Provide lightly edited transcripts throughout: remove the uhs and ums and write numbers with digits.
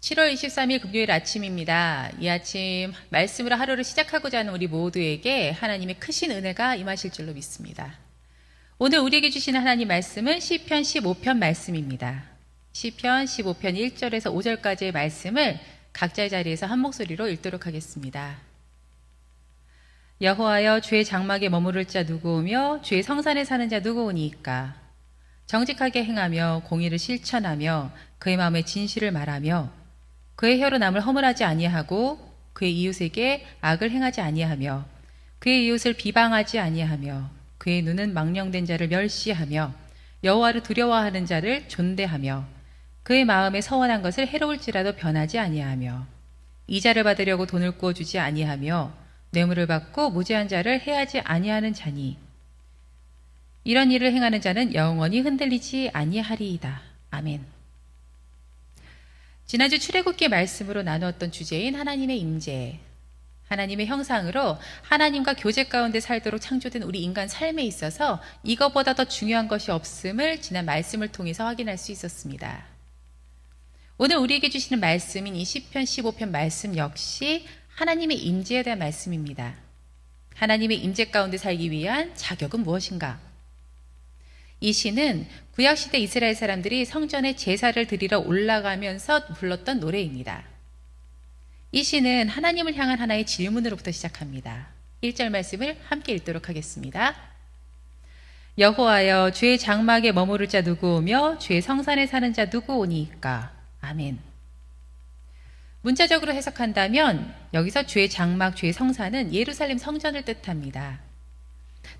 7월 23일 금요일 아침입니다. 이 아침 말씀으로 하루를 시작하고자 하는 우리 모두에게 하나님의 크신 은혜가 임하실 줄로 믿습니다. 오늘 우리에게 주시는 하나님 말씀은 시편 15편 말씀입니다. 시편 15편 1절에서 5절까지의 말씀을 각자의 자리에서 한 목소리로 읽도록 하겠습니다. 여호와여, 주의 장막에 머무를 자 누구오며 주의 성산에 사는 자 누구오니이까? 정직하게 행하며 공의를 실천하며 그의 마음에 진실을 말하며 그의 혀로 남을 허물하지 아니하고 그의 이웃에게 악을 행하지 아니하며 그의 이웃을 비방하지 아니하며 그의 눈은 망령된 자를 멸시하며 여호와를 두려워하는 자를 존대하며 그의 마음에 서원한 것을 해로울지라도 변하지 아니하며 이자를 받으려고 돈을 꾸어주지 아니하며 뇌물을 받고 무죄한 자를 해하지 아니하는 자니 이런 일을 행하는 자는 영원히 흔들리지 아니하리이다. 아멘. 지난주 출애굽기 말씀으로 나누었던 주제인 하나님의 임재, 하나님의 형상으로 하나님과 교제 가운데 살도록 창조된 우리 인간 삶에 있어서 이것보다 더 중요한 것이 없음을 지난 말씀을 통해서 확인할 수 있었습니다. 오늘 우리에게 주시는 말씀인 이 시편 15편 말씀 역시 하나님의 임재에 대한 말씀입니다. 하나님의 임재 가운데 살기 위한 자격은 무엇인가? 이 시는 구약시대 이스라엘 사람들이 성전에 제사를 드리러 올라가면서 불렀던 노래입니다. 이 시는 하나님을 향한 하나의 질문으로부터 시작합니다. 1절 말씀을 함께 읽도록 하겠습니다. 여호와여, 주의 장막에 머무를 자 누구오며 주의 성산에 사는 자 누구오니이까? 아멘. 문자적으로 해석한다면 여기서 주의 장막, 주의 성산은 예루살렘 성전을 뜻합니다.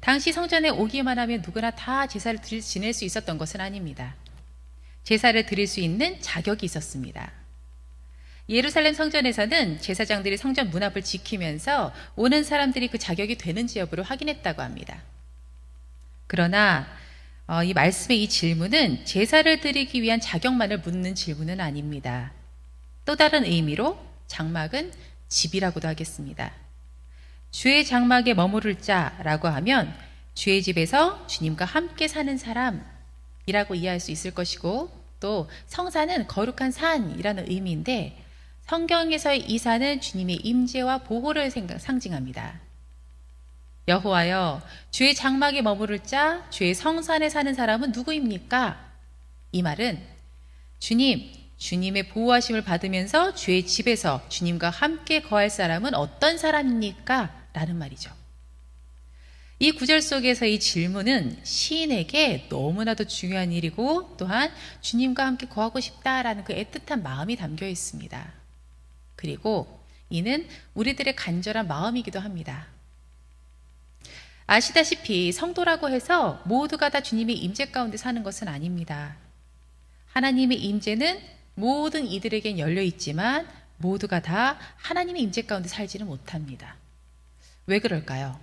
당시 성전에 오기만 하면 누구나 다 제사를 지낼 수 있었던 것은 아닙니다. 제사를 드릴 수 있는 자격이 있었습니다. 예루살렘 성전에서는 제사장들이 성전 문 앞을 지키면서 오는 사람들이 그 자격이 되는지 여부를 확인했다고 합니다. 그러나 이 말씀의 이 질문은 제사를 드리기 위한 자격만을 묻는 질문은 아닙니다. 또 다른 의미로 장막은 집이라고도 하겠습니다. 주의 장막에 머무를 자라고 하면 주의 집에서 주님과 함께 사는 사람이라고 이해할 수 있을 것이고, 또 성산은 거룩한 산이라는 의미인데 성경에서의 이 산은 주님의 임재와 보호를 상징합니다. 여호와여, 주의 장막에 머무를 자, 주의 성산에 사는 사람은 누구입니까? 이 말은 주님의 보호하심을 받으면서 주의 집에서 주님과 함께 거할 사람은 어떤 사람입니까? 라는 말이죠. 이 구절 속에서 이 질문은 시인에게 너무나도 중요한 일이고 또한 주님과 함께 거하고 싶다라는 그 애틋한 마음이 담겨 있습니다. 그리고 이는 우리들의 간절한 마음이기도 합니다. 아시다시피 성도라고 해서 모두가 다 주님의 임재 가운데 사는 것은 아닙니다. 하나님의 임재는 모든 이들에겐 열려 있지만 모두가 다 하나님의 임재 가운데 살지는 못합니다. 왜 그럴까요?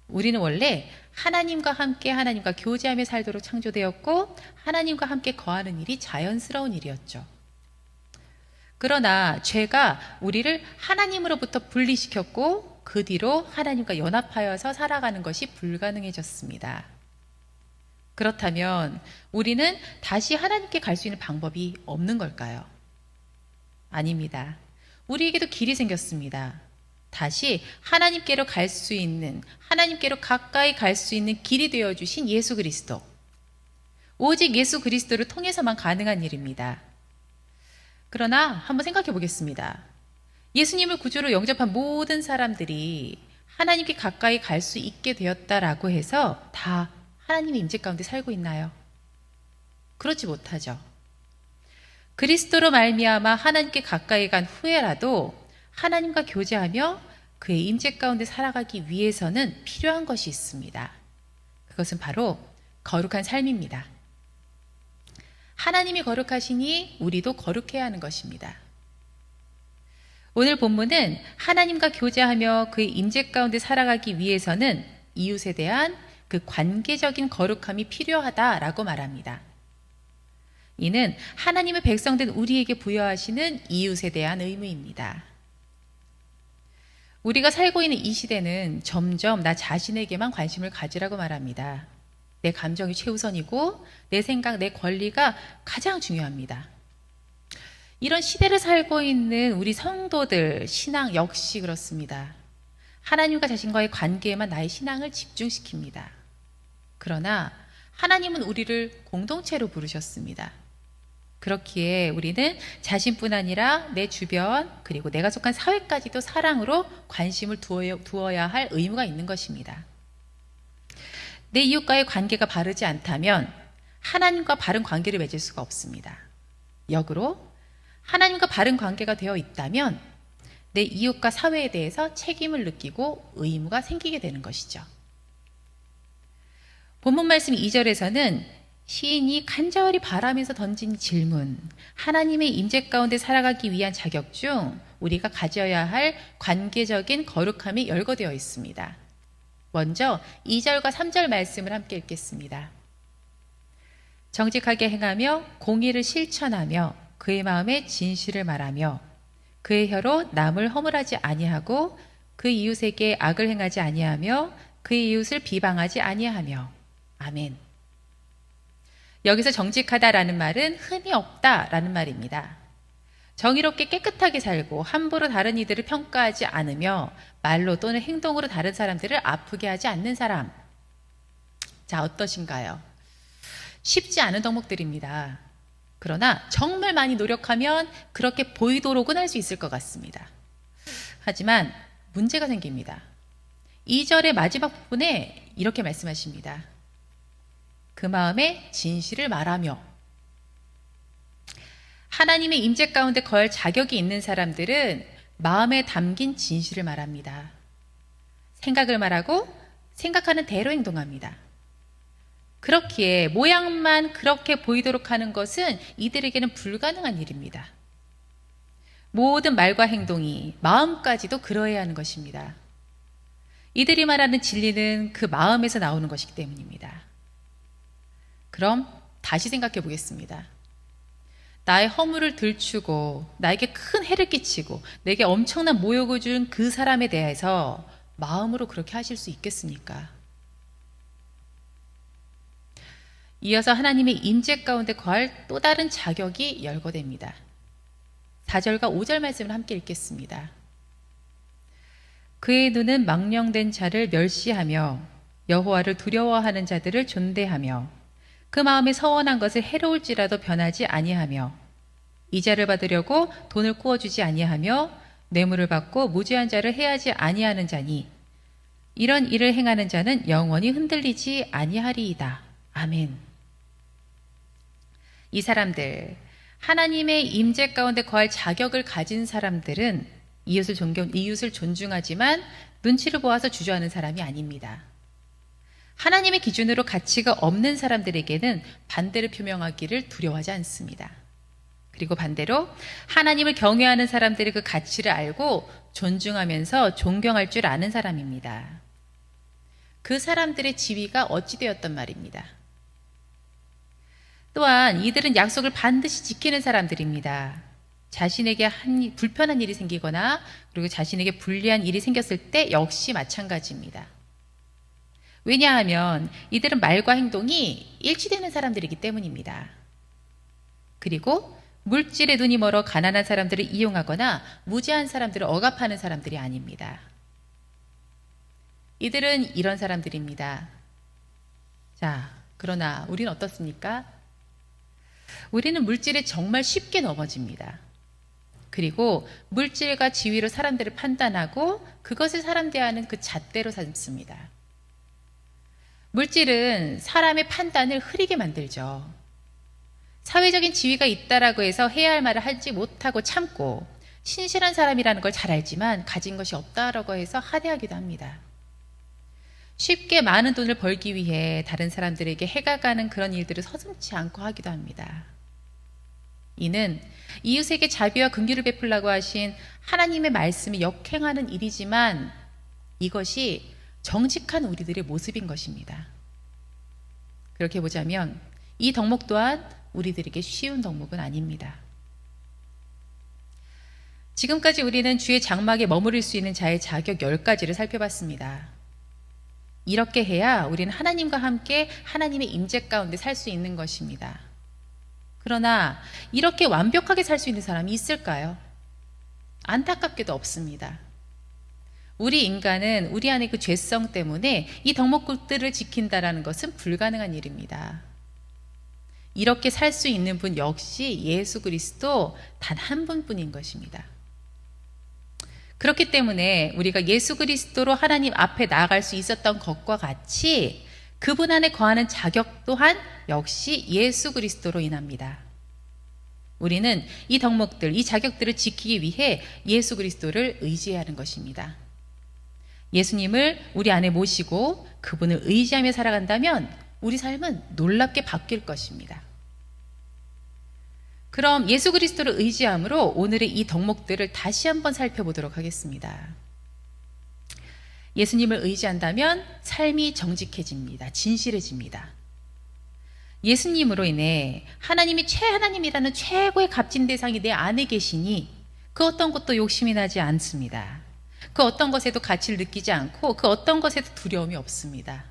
우리는 원래 하나님과 함께 하나님과 교제하며 살도록 창조되었고 하나님과 함께 거하는 일이 자연스러운 일이었죠. 그러나 죄가 우리를 하나님으로부터 분리시켰고 그 뒤로 하나님과 연합하여서 살아가는 것이 불가능해졌습니다. 그렇다면 우리는 다시 하나님께 갈 수 있는 방법이 없는 걸까요? 아닙니다. 우리에게도 길이 생겼습니다. 다시 하나님께로 갈 수 있는, 하나님께로 가까이 갈 수 있는 길이 되어주신 예수 그리스도. 오직 예수 그리스도를 통해서만 가능한 일입니다. 그러나 한번 생각해 보겠습니다. 예수님을 구주로 영접한 모든 사람들이 하나님께 가까이 갈 수 있게 되었다라고 해서 다 하나님의 임재 가운데 살고 있나요? 그렇지 못하죠. 그리스도로 말미암아 하나님께 가까이 간 후에라도 하나님과 교제하며 그의 임재 가운데 살아가기 위해서는 필요한 것이 있습니다. 그것은 바로 거룩한 삶입니다. 하나님이 거룩하시니 우리도 거룩해야 하는 것입니다. 오늘 본문은 하나님과 교제하며 그의 임재 가운데 살아가기 위해서는 이웃에 대한 그 관계적인 거룩함이 필요하다라고 말합니다. 이는 하나님의 백성된 우리에게 부여하시는 이웃에 대한 의무입니다. 우리가 살고 있는 이 시대는 점점 나 자신에게만 관심을 가지라고 말합니다. 내 감정이 최우선이고 내 생각, 내 권리가 가장 중요합니다. 이런 시대를 살고 있는 우리 성도들 신앙 역시 그렇습니다. 하나님과 자신과의 관계에만 나의 신앙을 집중시킵니다. 그러나 하나님은 우리를 공동체로 부르셨습니다. 그렇기에 우리는 자신뿐 아니라 내 주변 그리고 내가 속한 사회까지도 사랑으로 관심을 두어야 할 의무가 있는 것입니다. 내 이웃과의 관계가 바르지 않다면 하나님과 바른 관계를 맺을 수가 없습니다. 역으로 하나님과 바른 관계가 되어 있다면 내 이웃과 사회에 대해서 책임을 느끼고 의무가 생기게 되는 것이죠. 본문 말씀 2절에서는 시인이 간절히 바라면서 던진 질문, 하나님의 임재 가운데 살아가기 위한 자격 중 우리가 가져야 할 관계적인 거룩함이 열거되어 있습니다. 먼저 2절과 3절 말씀을 함께 읽겠습니다. 정직하게 행하며 공의를 실천하며 그의 마음에 진실을 말하며 그의 혀로 남을 허물하지 아니하고 그 이웃에게 악을 행하지 아니하며 그의 이웃을 비방하지 아니하며. 아멘. 여기서 정직하다라는 말은 흠이 없다라는 말입니다. 정의롭게 깨끗하게 살고 함부로 다른 이들을 평가하지 않으며 말로 또는 행동으로 다른 사람들을 아프게 하지 않는 사람. 자, 어떠신가요? 쉽지 않은 덕목들입니다. 그러나 정말 많이 노력하면 그렇게 보이도록은 할 수 있을 것 같습니다. 하지만 문제가 생깁니다. 2절의 마지막 부분에 이렇게 말씀하십니다. 그 마음에 진실을 말하며. 하나님의 임재 가운데 거할 자격이 있는 사람들은 마음에 담긴 진실을 말합니다. 생각을 말하고 생각하는 대로 행동합니다. 그렇기에 모양만 그렇게 보이도록 하는 것은 이들에게는 불가능한 일입니다. 모든 말과 행동이 마음까지도 그러해야 하는 것입니다. 이들이 말하는 진리는 그 마음에서 나오는 것이기 때문입니다. 그럼 다시 생각해 보겠습니다. 나의 허물을 들추고 나에게 큰 해를 끼치고 내게 엄청난 모욕을 준 그 사람에 대해서 마음으로 그렇게 하실 수 있겠습니까? 이어서 하나님의 임재 가운데 거할 또 다른 자격이 열거됩니다. 4절과 5절 말씀을 함께 읽겠습니다. 그의 눈은 망령된 자를 멸시하며 여호와를 두려워하는 자들을 존대하며 그 마음에 서원한 것을 해로울지라도 변하지 아니하며 이자를 받으려고 돈을 꾸어주지 아니하며 뇌물을 받고 무죄한 자를 해하지 아니하는 자니 이런 일을 행하는 자는 영원히 흔들리지 아니하리이다. 아멘. 이 사람들, 하나님의 임재 가운데 거할 자격을 가진 사람들은 이웃을 존중하지만 눈치를 보아서 주저하는 사람이 아닙니다. 하나님의 기준으로 가치가 없는 사람들에게는 반대를 표명하기를 두려워하지 않습니다. 그리고 반대로 하나님을 경외하는 사람들의 그 가치를 알고 존중하면서 존경할 줄 아는 사람입니다. 그 사람들의 지위가 어찌 되었단 말입니다. 또한 이들은 약속을 반드시 지키는 사람들입니다. 자신에게 불편한 일이 생기거나 그리고 자신에게 불리한 일이 생겼을 때 역시 마찬가지입니다. 왜냐하면 이들은 말과 행동이 일치되는 사람들이기 때문입니다. 그리고 물질에 눈이 멀어 가난한 사람들을 이용하거나 무지한 사람들을 억압하는 사람들이 아닙니다. 이들은 이런 사람들입니다. 자, 그러나 우리는 어떻습니까? 우리는 물질에 정말 쉽게 넘어집니다. 그리고 물질과 지위로 사람들을 판단하고 그것을 사람 대하는 그 잣대로 삼습니다. 물질은 사람의 판단을 흐리게 만들죠. 사회적인 지위가 있다라고 해서 해야 할 말을 하지 못하고 참고 신실한 사람이라는 걸 잘 알지만 가진 것이 없다라고 해서 하대하기도 합니다. 쉽게 많은 돈을 벌기 위해 다른 사람들에게 해가 가는 그런 일들을 서슴지 않고 하기도 합니다. 이는 이웃에게 자비와 긍휼을 베풀라고 하신 하나님의 말씀이 역행하는 일이지만 이것이 정직한 우리들의 모습인 것입니다. 그렇게 보자면 이 덕목 또한 우리들에게 쉬운 덕목은 아닙니다. 지금까지 우리는 주의 장막에 머무를 수 있는 자의 자격 10가지를 살펴봤습니다. 이렇게 해야 우리는 하나님과 함께 하나님의 임재 가운데 살 수 있는 것입니다. 그러나 이렇게 완벽하게 살 수 있는 사람이 있을까요? 안타깝게도 없습니다. 우리 인간은 우리 안의 그 죄성 때문에 이 덕목들을 지킨다라는 것은 불가능한 일입니다. 이렇게 살 수 있는 분 역시 예수 그리스도 단 한 분뿐인 것입니다. 그렇기 때문에 우리가 예수 그리스도로 하나님 앞에 나아갈 수 있었던 것과 같이 그분 안에 거하는 자격 또한 역시 예수 그리스도로 인합니다. 우리는 이 덕목들, 이 자격들을 지키기 위해 예수 그리스도를 의지해야 하는 것입니다. 예수님을 우리 안에 모시고 그분을 의지하며 살아간다면 우리 삶은 놀랍게 바뀔 것입니다. 그럼 예수 그리스도를 의지함으로 오늘의 이 덕목들을 다시 한번 살펴보도록 하겠습니다. 예수님을 의지한다면 삶이 정직해집니다. 진실해집니다. 예수님으로 인해 하나님이 최하나님이라는 최고의 값진 대상이 내 안에 계시니 그 어떤 것도 욕심이 나지 않습니다. 그 어떤 것에도 가치를 느끼지 않고 그 어떤 것에도 두려움이 없습니다.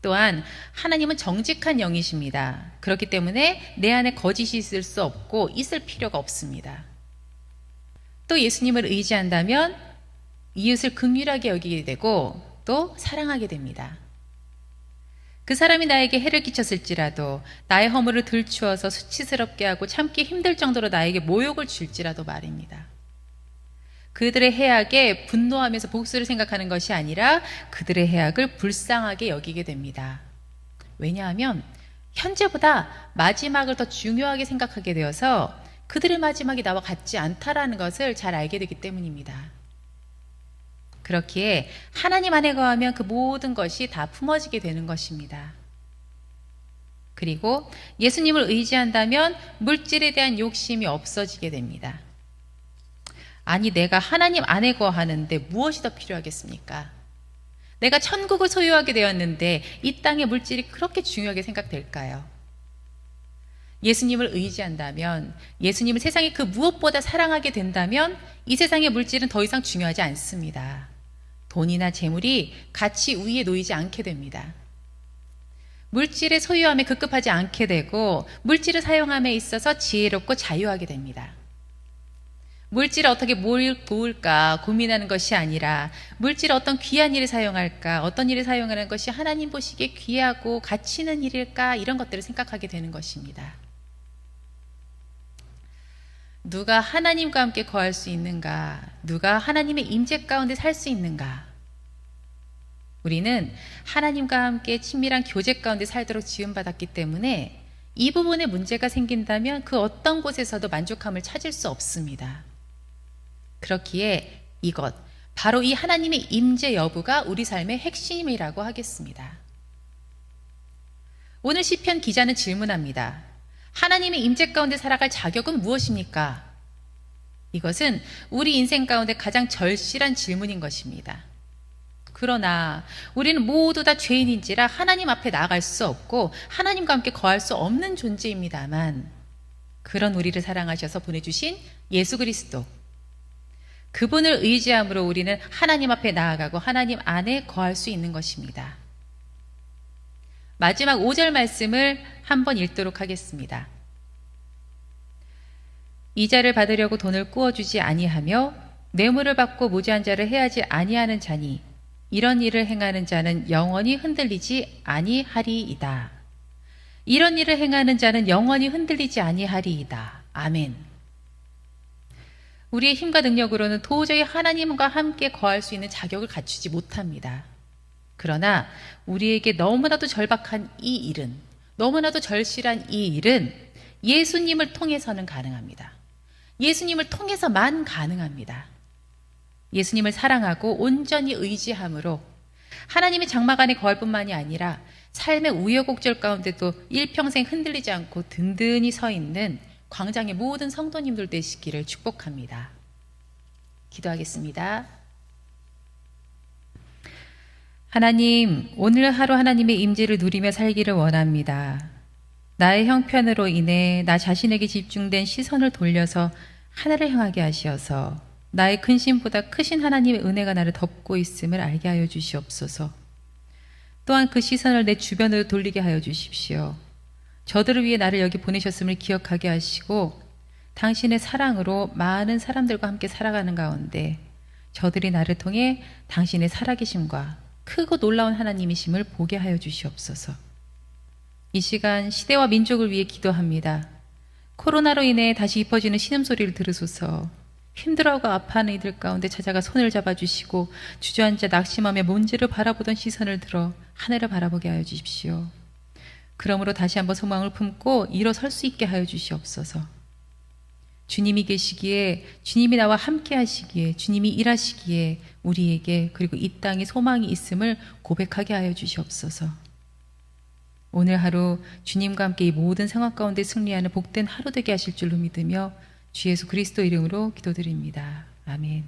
또한 하나님은 정직한 영이십니다. 그렇기 때문에 내 안에 거짓이 있을 수 없고 있을 필요가 없습니다. 또 예수님을 의지한다면 이웃을 긍휼하게 여기게 되고 또 사랑하게 됩니다. 그 사람이 나에게 해를 끼쳤을지라도 나의 허물을 들추어서 수치스럽게 하고 참기 힘들 정도로 나에게 모욕을 줄지라도 말입니다. 그들의 해악에 분노하면서 복수를 생각하는 것이 아니라 그들의 해악을 불쌍하게 여기게 됩니다. 왜냐하면 현재보다 마지막을 더 중요하게 생각하게 되어서 그들의 마지막이 나와 같지 않다라는 것을 잘 알게 되기 때문입니다. 그렇기에 하나님 안에 거하면 그 모든 것이 다 품어지게 되는 것입니다. 그리고 예수님을 의지한다면 물질에 대한 욕심이 없어지게 됩니다. 아니, 내가 하나님 안에 거하는데 무엇이 더 필요하겠습니까? 내가 천국을 소유하게 되었는데 이 땅의 물질이 그렇게 중요하게 생각될까요? 예수님을 의지한다면, 예수님을 세상의 그 무엇보다 사랑하게 된다면 이 세상의 물질은 더 이상 중요하지 않습니다. 돈이나 재물이 가치 우위에 놓이지 않게 됩니다. 물질의 소유함에 급급하지 않게 되고 물질을 사용함에 있어서 지혜롭고 자유하게 됩니다. 물질을 어떻게 뭘 도울까 고민하는 것이 아니라 물질을 어떤 귀한 일에 사용할까, 어떤 일에 사용하는 것이 하나님 보시기에 귀하고 가치 있는 일일까, 이런 것들을 생각하게 되는 것입니다. 누가 하나님과 함께 거할 수 있는가? 누가 하나님의 임재 가운데 살 수 있는가? 우리는 하나님과 함께 친밀한 교제 가운데 살도록 지음받았기 때문에 이 부분에 문제가 생긴다면 그 어떤 곳에서도 만족함을 찾을 수 없습니다. 그렇기에 이것, 바로 이 하나님의 임재 여부가 우리 삶의 핵심이라고 하겠습니다. 오늘 시편 기자는 질문합니다. 하나님의 임재 가운데 살아갈 자격은 무엇입니까? 이것은 우리 인생 가운데 가장 절실한 질문인 것입니다. 그러나 우리는 모두 다 죄인인지라 하나님 앞에 나아갈 수 없고 하나님과 함께 거할 수 없는 존재입니다만, 그런 우리를 사랑하셔서 보내주신 예수 그리스도, 그분을 의지함으로 우리는 하나님 앞에 나아가고 하나님 안에 거할 수 있는 것입니다. 마지막 5절 말씀을 한번 읽도록 하겠습니다. 이자를 받으려고 돈을 꾸어주지 아니하며 뇌물을 받고 무죄한 자를 해하지 아니하는 자니 이런 일을 행하는 자는 영원히 흔들리지 아니하리이다. 이런 일을 행하는 자는 영원히 흔들리지 아니하리이다. 아멘. 우리의 힘과 능력으로는 도저히 하나님과 함께 거할 수 있는 자격을 갖추지 못합니다. 그러나 우리에게 너무나도 절박한 이 일은, 너무나도 절실한 이 일은 예수님을 통해서는 가능합니다. 예수님을 통해서만 가능합니다. 예수님을 사랑하고 온전히 의지함으로 하나님의 장막 안에 거할 뿐만이 아니라 삶의 우여곡절 가운데도 일평생 흔들리지 않고 든든히 서 있는 광장의 모든 성도님들 되시기를 축복합니다. 기도하겠습니다. 하나님, 오늘 하루 하나님의 임재를 누리며 살기를 원합니다. 나의 형편으로 인해 나 자신에게 집중된 시선을 돌려서 하늘을 향하게 하시어서 나의 근심보다 크신 하나님의 은혜가 나를 덮고 있음을 알게 하여 주시옵소서. 또한 그 시선을 내 주변으로 돌리게 하여 주십시오. 저들을 위해 나를 여기 보내셨음을 기억하게 하시고 당신의 사랑으로 많은 사람들과 함께 살아가는 가운데 저들이 나를 통해 당신의 살아계심과 크고 놀라운 하나님이심을 보게 하여 주시옵소서. 이 시간 시대와 민족을 위해 기도합니다. 코로나로 인해 다시 깊어지는 신음소리를 들으소서. 힘들어하고 아파하는 이들 가운데 찾아가 손을 잡아주시고 주저앉아 낙심하며 문제를 바라보던 시선을 들어 하늘을 바라보게 하여 주십시오. 그러므로 다시 한번 소망을 품고 일어설 수 있게 하여 주시옵소서. 주님이 계시기에, 주님이 나와 함께 하시기에, 주님이 일하시기에 우리에게 그리고 이 땅에 소망이 있음을 고백하게 하여 주시옵소서. 오늘 하루 주님과 함께 이 모든 상황 가운데 승리하는 복된 하루 되게 하실 줄로 믿으며 주 예수 그리스도 이름으로 기도드립니다. 아멘.